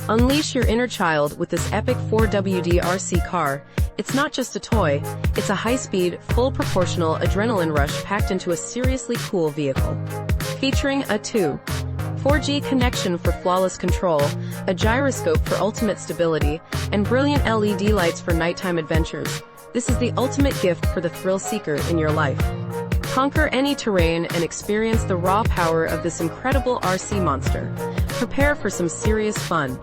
Unleash your inner child with this epic 4WD RC car. It's not just a toy, it's a high-speed, full-proportional adrenaline rush packed into a seriously cool vehicle. Featuring a 4G connection for flawless control, a gyroscope for ultimate stability, and brilliant LED lights for nighttime adventures, this is the ultimate gift for the thrill seeker in your life. Conquer any terrain and experience the raw power of this incredible RC monster. Prepare for some serious fun.